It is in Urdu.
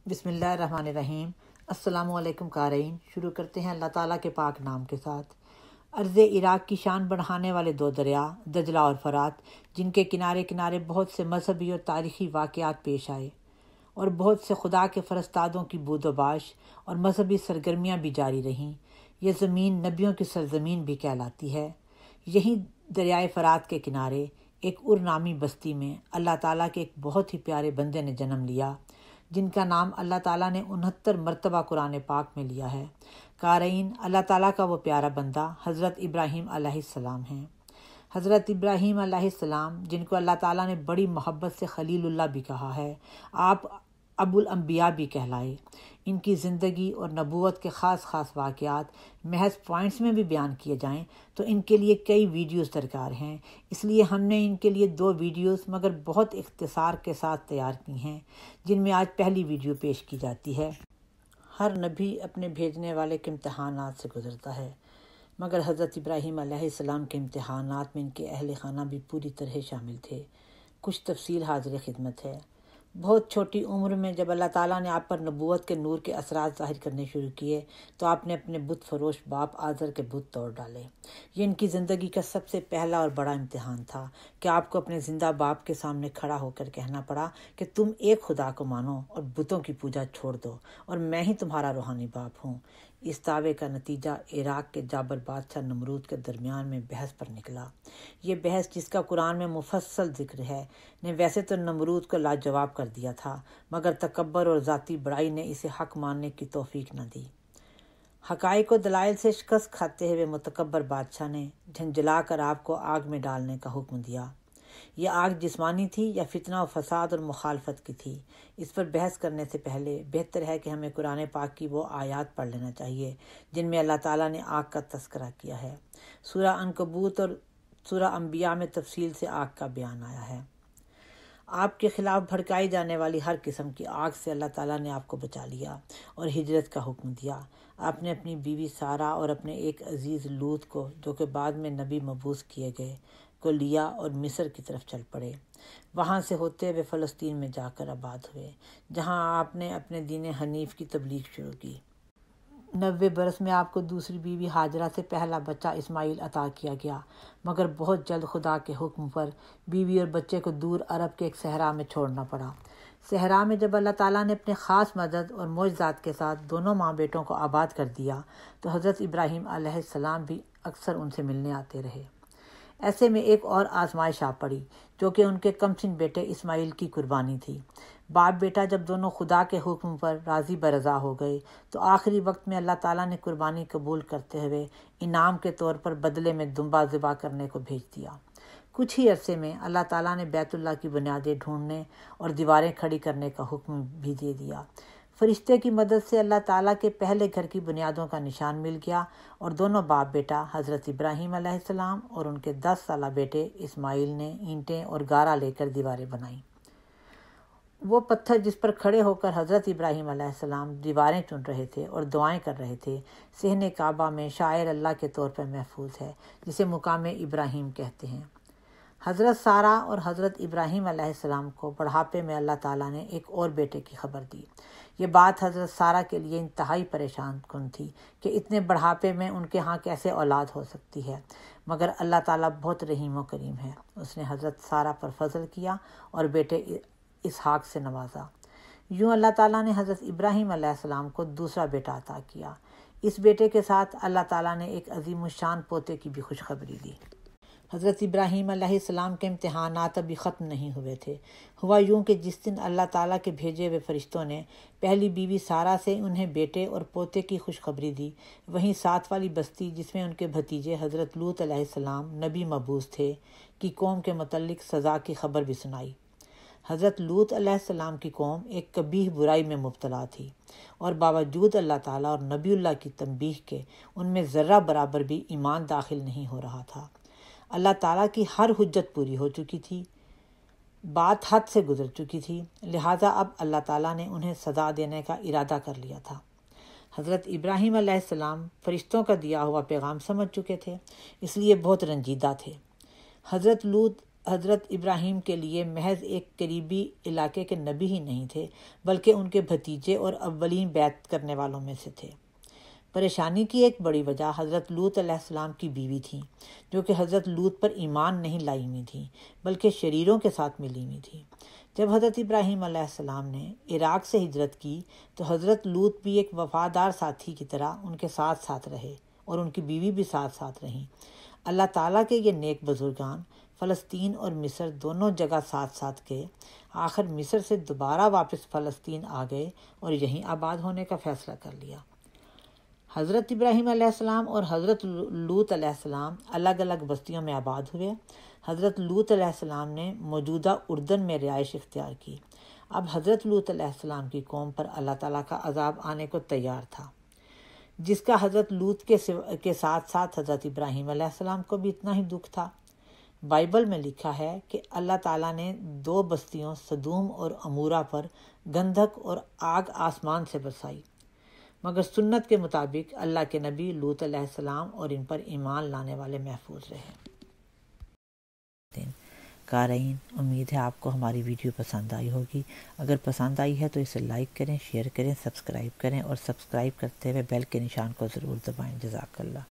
بسم اللہ الرحمن الرحیم۔ السلام علیکم قارئین، شروع کرتے ہیں اللہ تعالیٰ کے پاک نام کے ساتھ۔ ارض عراق کی شان بڑھانے والے دو دریا دجلہ اور فرات، جن کے کنارے کنارے بہت سے مذہبی اور تاریخی واقعات پیش آئے اور بہت سے خدا کے فرستادوں کی بود و باش اور مذہبی سرگرمیاں بھی جاری رہیں، یہ زمین نبیوں کی سرزمین بھی کہلاتی ہے۔ یہیں دریائے فرات کے کنارے ایک نامی بستی میں اللہ تعالیٰ کے ایک بہت ہی پیارے بندے نے جنم لیا، جن کا نام اللہ تعالیٰ نے 69 مرتبہ قرآن پاک میں لیا ہے۔ قارئین، اللہ تعالیٰ کا وہ پیارا بندہ حضرت ابراہیم علیہ السلام ہیں۔ حضرت ابراہیم علیہ السلام، جن کو اللہ تعالیٰ نے بڑی محبت سے خلیل اللہ بھی کہا ہے، آپ ابو الانبیاء بھی کہلائے۔ ان کی زندگی اور نبوت کے خاص واقعات محض پوائنٹس میں بھی بیان کیے جائیں تو ان کے لیے کئی ویڈیوز درکار ہیں، اس لیے ہم نے ان کے لیے 2 ویڈیوز مگر بہت اختصار کے ساتھ تیار کی ہیں، جن میں آج پہلی ویڈیو پیش کی جاتی ہے۔ ہر نبی اپنے بھیجنے والے کے امتحانات سے گزرتا ہے، مگر حضرت ابراہیم علیہ السلام کے امتحانات میں ان کے اہل خانہ بھی پوری طرح شامل تھے۔ کچھ تفصیل حاضر خدمت ہے۔ بہت چھوٹی عمر میں جب اللہ تعالیٰ نے آپ پر نبوت کے نور کے اثرات ظاہر کرنے شروع کیے تو آپ نے اپنے بت فروش باپ آزر کے بت توڑ ڈالے۔ یہ ان کی زندگی کا سب سے پہلا اور بڑا امتحان تھا کہ آپ کو اپنے زندہ باپ کے سامنے کھڑا ہو کر کہنا پڑا کہ تم ایک خدا کو مانو اور بتوں کی پوجا چھوڑ دو اور میں ہی تمہارا روحانی باپ ہوں۔ اس دعوے کا نتیجہ عراق کے جابر بادشاہ نمرود کے درمیان میں بحث پر نکلا۔ یہ بحث، جس کا قرآن میں مفصل ذکر ہے، نے ویسے تو نمرود کو لاجواب کر دیا تھا، مگر تکبر اور ذاتی بڑائی نے اسے حق ماننے کی توفیق نہ دی۔ حقائق و دلائل سے شکست کھاتے ہوئے متکبر بادشاہ نے جھنجھلا کر آپ کو آگ میں ڈالنے کا حکم دیا۔ یہ آگ جسمانی تھی یا فتنہ و فساد اور مخالفت کی تھی، اس پر بحث کرنے سے پہلے بہتر ہے کہ ہمیں قرآن پاک کی وہ آیات پڑھ لینا چاہیے جن میں اللہ تعالیٰ نے آگ کا تذکرہ کیا ہے۔ سورہ عنکبوت اور سورہ انبیاء میں تفصیل سے آگ کا بیان آیا ہے۔ آپ کے خلاف بھڑکائی جانے والی ہر قسم کی آگ سے اللہ تعالیٰ نے آپ کو بچا لیا اور ہجرت کا حکم دیا۔ آپ نے اپنی بیوی سارہ اور اپنے ایک عزیز لوط کو، جو کہ بعد میں نبی مبعوث کیے گئے، کو لیا اور مصر کی طرف چل پڑے۔ وہاں سے ہوتے ہوئے فلسطین میں جا کر آباد ہوئے، جہاں آپ نے اپنے دین حنیف کی تبلیغ شروع کی۔ 90 برس میں آپ کو دوسری بیوی ہاجرہ سے پہلا بچہ اسماعیل عطا کیا گیا، مگر بہت جلد خدا کے حکم پر بیوی اور بچے کو دور عرب کے ایک صحرا میں چھوڑنا پڑا۔ صحرا میں جب اللہ تعالیٰ نے اپنے خاص مدد اور معجزات کے ساتھ دونوں ماں بیٹوں کو آباد کر دیا تو حضرت ابراہیم علیہ السلام بھی اکثر ان سے ملنے آتے رہے۔ ایسے میں ایک اور آزمائش آ پڑی، جو کہ ان کے کمسن بیٹے اسماعیل کی قربانی تھی۔ باپ بیٹا جب دونوں خدا کے حکم پر راضی برضا ہو گئے تو آخری وقت میں اللہ تعالیٰ نے قربانی قبول کرتے ہوئے انعام کے طور پر بدلے میں دمبا ذبح کرنے کو بھیج دیا۔ کچھ ہی عرصے میں اللہ تعالیٰ نے بیت اللہ کی بنیادیں ڈھونڈنے اور دیواریں کھڑی کرنے کا حکم بھی دے دیا۔ فرشتے کی مدد سے اللہ تعالیٰ کے پہلے گھر کی بنیادوں کا نشان مل گیا اور دونوں باپ بیٹا حضرت ابراہیم علیہ السلام اور ان کے 10 سالہ بیٹے اسماعیل نے اینٹیں اور گارا لے کر دیواریں بنائیں۔ وہ پتھر جس پر کھڑے ہو کر حضرت ابراہیم علیہ السلام دیواریں چن رہے تھے اور دعائیں کر رہے تھے، صحن کعبہ میں شاعر اللہ کے طور پر محفوظ ہے، جسے مقام ابراہیم کہتے ہیں۔ حضرت سارہ اور حضرت ابراہیم علیہ السلام کو بڑھاپے میں اللہ تعالیٰ نے ایک اور بیٹے کی خبر دی۔ یہ بات حضرت سارہ کے لیے انتہائی پریشان کن تھی کہ اتنے بڑھاپے میں ان کے ہاں کیسے اولاد ہو سکتی ہے، مگر اللہ تعالیٰ بہت رحیم و کریم ہے۔ اس نے حضرت سارہ پر فضل کیا اور بیٹے اسحاق سے نوازا۔ یوں اللہ تعالیٰ نے حضرت ابراہیم علیہ السلام کو دوسرا بیٹا عطا کیا۔ اس بیٹے کے ساتھ اللہ تعالیٰ نے ایک عظیم الشان پوتے کی بھی خوشخبری دی۔ حضرت ابراہیم علیہ السلام کے امتحانات ابھی ختم نہیں ہوئے تھے۔ ہوا یوں کہ جس دن اللہ تعالیٰ کے بھیجے ہوئے فرشتوں نے پہلی بیوی سارہ سے انہیں بیٹے اور پوتے کی خوشخبری دی، وہیں ساتھ والی بستی جس میں ان کے بھتیجے حضرت لوط علیہ السلام نبی مبعوث تھے کی قوم کے متعلق سزا کی خبر بھی سنائی۔ حضرت لوط علیہ السلام کی قوم ایک قبیح برائی میں مبتلا تھی اور باوجود اللہ تعالیٰ اور نبی اللہ کی تنبیہ کے ان میں ذرہ برابر بھی ایمان داخل نہیں ہو رہا تھا۔ اللہ تعالیٰ کی ہر حجت پوری ہو چکی تھی، بات حد سے گزر چکی تھی، لہٰذا اب اللہ تعالیٰ نے انہیں سزا دینے کا ارادہ کر لیا تھا۔ حضرت ابراہیم علیہ السلام فرشتوں کا دیا ہوا پیغام سمجھ چکے تھے، اس لیے بہت رنجیدہ تھے۔ حضرت لوط حضرت ابراہیم کے لیے محض ایک قریبی علاقے کے نبی ہی نہیں تھے بلکہ ان کے بھتیجے اور اولین بیعت کرنے والوں میں سے تھے۔ پریشانی کی ایک بڑی وجہ حضرت لوط علیہ السلام کی بیوی تھیں، جو کہ حضرت لوط پر ایمان نہیں لائی ہوئی تھیں بلکہ شریروں کے ساتھ ملی ہوئی تھیں۔ جب حضرت ابراہیم علیہ السلام نے عراق سے ہجرت کی تو حضرت لوط بھی ایک وفادار ساتھی کی طرح ان کے ساتھ ساتھ رہے اور ان کی بیوی بھی ساتھ ساتھ رہیں۔ اللہ تعالیٰ کے یہ نیک بزرگان فلسطین اور مصر دونوں جگہ ساتھ ساتھ گئے۔ آخر مصر سے دوبارہ واپس فلسطین آ گئے اور یہیں آباد ہونے کا فیصلہ کر لیا۔ حضرت ابراہیم علیہ السلام اور حضرت لوط علیہ السلام الگ الگ بستیوں میں آباد ہوئے۔ حضرت لوط علیہ السلام نے موجودہ اردن میں رہائش اختیار کی۔ اب حضرت لوط علیہ السلام کی قوم پر اللہ تعالیٰ کا عذاب آنے کو تیار تھا، جس کا حضرت لوط کے ساتھ ساتھ حضرت ابراہیم علیہ السلام کو بھی اتنا ہی دکھ تھا۔ بائبل میں لکھا ہے کہ اللہ تعالیٰ نے 2 بستیوں سدوم اور عمورہ پر گندھک اور آگ آسمان سے برسائی، مگر سنت کے مطابق اللہ کے نبی لوط علیہ السلام اور ان پر ایمان لانے والے محفوظ رہے۔ قارئین، امید ہے آپ کو ہماری ویڈیو پسند آئی ہوگی۔ اگر پسند آئی ہے تو اسے لائک کریں، شیئر کریں، سبسکرائب کریں اور سبسکرائب کرتے ہوئے بیل کے نشان کو ضرور دبائیں۔ جزاک اللہ۔